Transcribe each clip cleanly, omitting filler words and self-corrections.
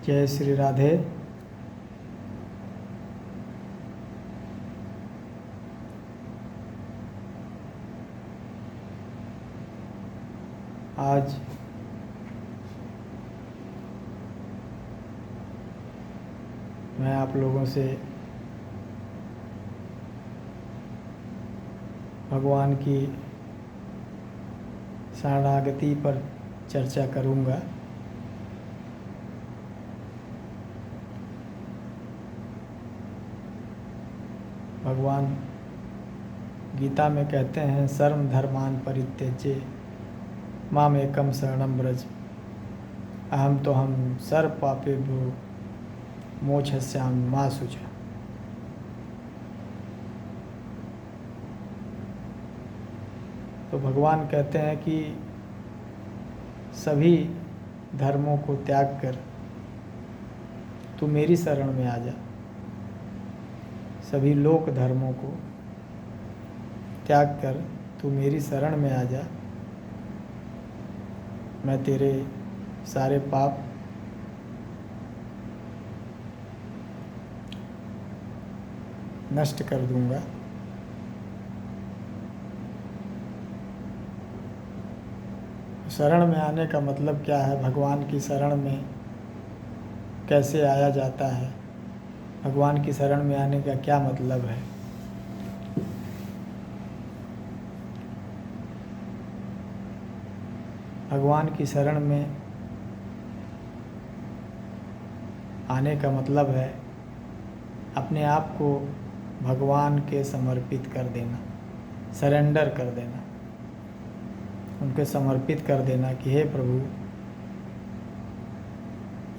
जय श्री राधे। आज मैं आप लोगों से भगवान की शरणागति पर चर्चा करूंगा। भगवान गीता में कहते हैं, सर्व धर्मान परित्यज्य मामेकं शरणं व्रज अहम तो हम सर्व पापेभ्यो मोक्षयिष्यामि मा शुचः। तो भगवान कहते हैं कि सभी धर्मों को त्याग कर तू मेरी शरण में आ जा। सभी लोक धर्मों को त्याग कर तू मेरी शरण में आ जा। मैं तेरे सारे पाप नष्ट कर दूंगा। शरण में आने का मतलब क्या है? भगवान की शरण में कैसे आया जाता है? भगवान की शरण में आने का क्या मतलब है? भगवान की शरण में आने का मतलब है अपने आप को भगवान के समर्पित कर देना, सरेंडर कर देना, उनके समर्पित कर देना कि हे प्रभु,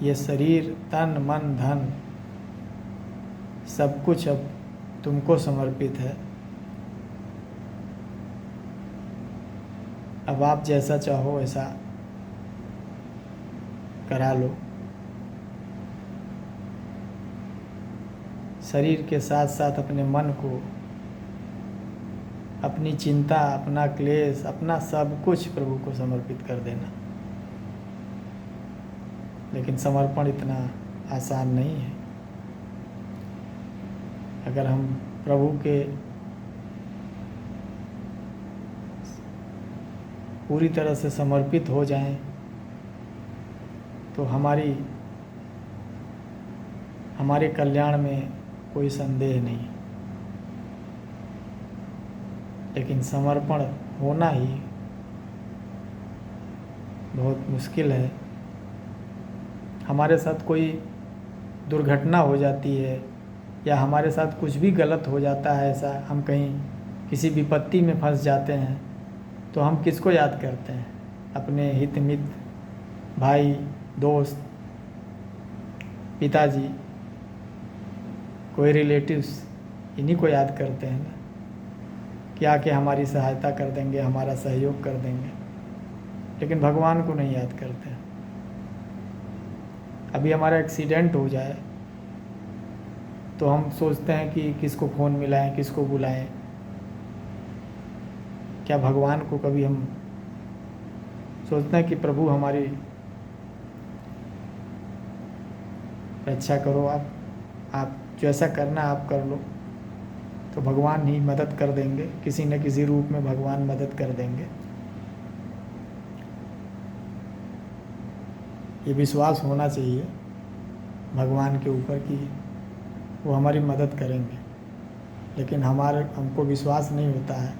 ये शरीर, तन, मन, धन सब कुछ अब तुमको समर्पित है। अब आप जैसा चाहो वैसा करा लो। शरीर के साथ साथ अपने मन को, अपनी चिंता, अपना क्लेश, अपना सब कुछ प्रभु को समर्पित कर देना। लेकिन समर्पण इतना आसान नहीं है। अगर हम प्रभु के पूरी तरह से समर्पित हो जाएं तो हमारे कल्याण में कोई संदेह नहीं। लेकिन समर्पण होना ही बहुत मुश्किल है। हमारे साथ कोई दुर्घटना हो जाती है या हमारे साथ कुछ भी गलत हो जाता है, ऐसा हम कहीं किसी विपत्ति में फंस जाते हैं तो हम किसको याद करते हैं? अपने हित मित्र, भाई, दोस्त, पिताजी, कोई रिलेटिव्स, इन्हीं को याद करते हैं ना, कि आके हमारी सहायता कर देंगे, हमारा सहयोग कर देंगे। लेकिन भगवान को नहीं याद करते हैं। अभी हमारा एक्सीडेंट हो जाए तो हम सोचते हैं कि किसको फ़ोन मिलाएं, किसको बुलाएं। क्या भगवान को कभी हम सोचते हैं कि प्रभु हमारी रक्षा करो, आप जैसा करना आप कर लो? तो भगवान ही मदद कर देंगे, किसी न किसी रूप में भगवान मदद कर देंगे। ये विश्वास होना चाहिए भगवान के ऊपर कि वो हमारी मदद करेंगे। लेकिन हमको विश्वास नहीं होता है।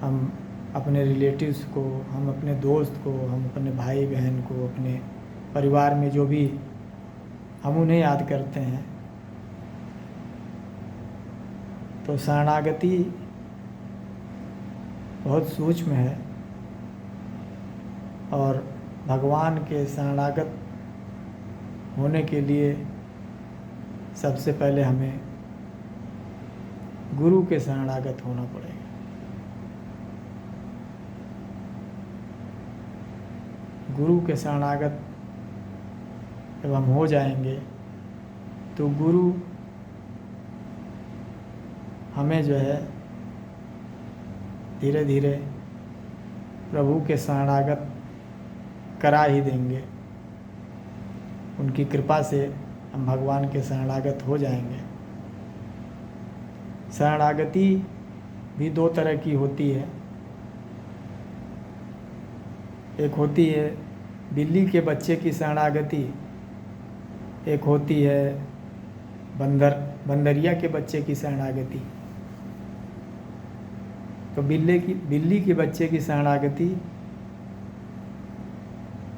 हम अपने रिलेटिव्स को, हम अपने दोस्त को, हम अपने भाई बहन को, अपने परिवार में जो भी हम उन्हें याद करते हैं। तो शरणागति बहुत सूक्ष्म है और भगवान के शरणागत होने के लिए सबसे पहले हमें गुरु के शरणागत होना पड़ेगा। गुरु के शरणागत जब हम हो जाएंगे तो गुरु हमें जो है धीरे धीरे प्रभु के शरणागत करा ही देंगे। उनकी कृपा से हम भगवान के शरणागत हो जाएंगे। शरणागति भी दो तरह की होती है। एक होती है बिल्ली के बच्चे की शरणागति, एक होती है बंदरिया के बच्चे की शरणागति। तो बिल्ली के बच्चे की शरणागति,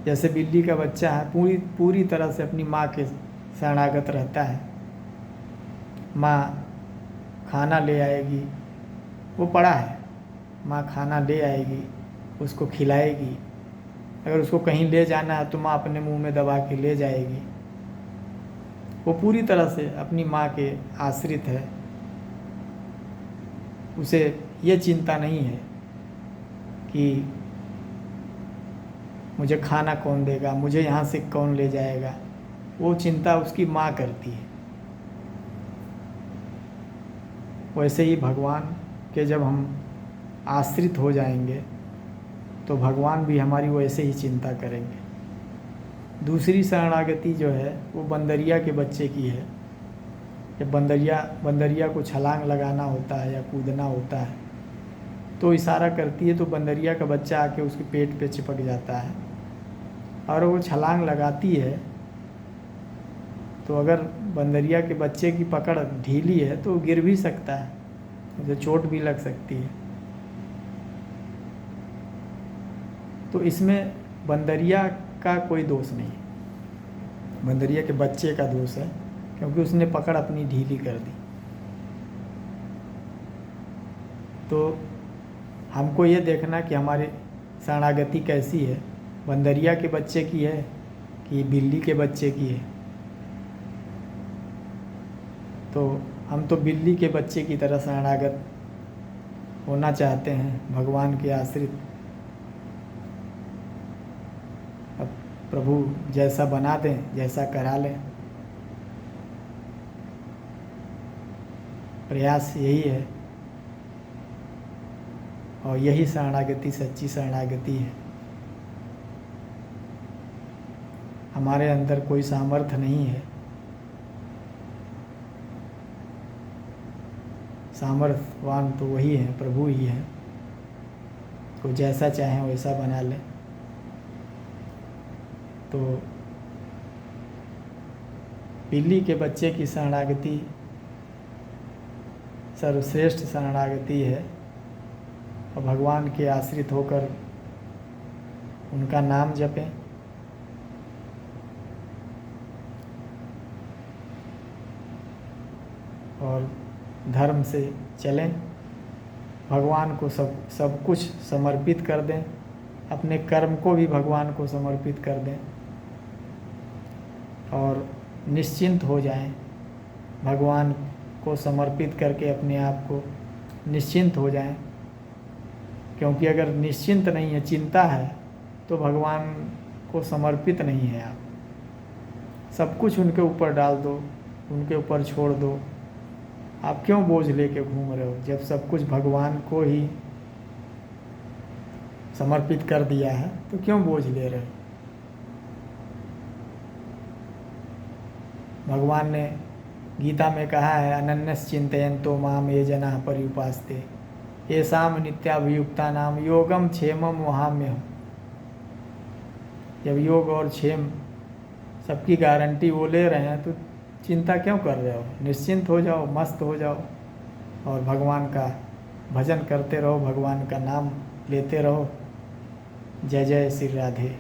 जैसे बिल्ली का बच्चा है पूरी तरह से अपनी माँ के शरणागत रहता है। माँ खाना ले आएगी, वो पड़ा है, माँ खाना ले आएगी, उसको खिलाएगी। अगर उसको कहीं ले जाना है तो माँ अपने मुंह में दबा के ले जाएगी। वो पूरी तरह से अपनी माँ के आश्रित है। उसे ये चिंता नहीं है कि मुझे खाना कौन देगा, मुझे यहाँ से कौन ले जाएगा। वो चिंता उसकी माँ करती है। वैसे ही भगवान के जब हम आश्रित हो जाएंगे तो भगवान भी हमारी वैसे ही चिंता करेंगे। दूसरी शरणागति जो है वो बंदरिया के बच्चे की है। जब बंदरिया को छलांग लगाना होता है या कूदना होता है तो इशारा करती है, तो बंदरिया का बच्चा आके उसके पेट पे चिपक जाता है और वो छलांग लगाती है। तो अगर बंदरिया के बच्चे की पकड़ ढीली है तो गिर भी सकता है, उसे चोट भी लग सकती है। तो इसमें बंदरिया का कोई दोष नहीं, बंदरिया के बच्चे का दोष है, क्योंकि उसने पकड़ अपनी ढीली कर दी। तो हमको ये देखना कि हमारी शरणागति कैसी है, बंदरिया के बच्चे की है कि बिल्ली के बच्चे की है। तो हम तो बिल्ली के बच्चे की तरह शरणागत होना चाहते हैं, भगवान के आश्रित। अब प्रभु जैसा बना दें, जैसा करा लें, प्रयास यही है। और यही शरणागति सच्ची शरणागति है। हमारे अंदर कोई सामर्थ्य नहीं है, सामर्थ्यवान तो वही है, प्रभु ही है। तो जैसा चाहे वैसा बना ले। तो बिल्ली के बच्चे की शरणागति सर्वश्रेष्ठ शरणागति है और भगवान के आश्रित होकर उनका नाम जपें। और धर्म से चलें, भगवान को सब कुछ समर्पित कर दें, अपने कर्म को भी भगवान को समर्पित कर दें और निश्चिंत हो जाएं। भगवान को समर्पित करके अपने आप को निश्चिंत हो जाएं, क्योंकि अगर निश्चिंत नहीं है, चिंता है, तो भगवान को समर्पित नहीं है आप। सब कुछ उनके ऊपर डाल दो, उनके ऊपर छोड़ दो। आप क्यों बोझ लेके घूम रहे हो, जब सब कुछ भगवान को ही समर्पित कर दिया है तो क्यों बोझ ले रहे हो। भगवान ने गीता में कहा है, अनन्यस चिंतयन्तो माम ये जनाः पर्युपासते येषां नित्याभियुक्तानां योगम क्षेमम वहाम्यहम्। जब योग और क्षेम सबकी गारंटी वो ले रहे हैं तो चिंता क्यों कर रहे हो। निश्चिंत हो जाओ, मस्त हो जाओ और भगवान का भजन करते रहो, भगवान का नाम लेते रहो। जय जय श्री राधे।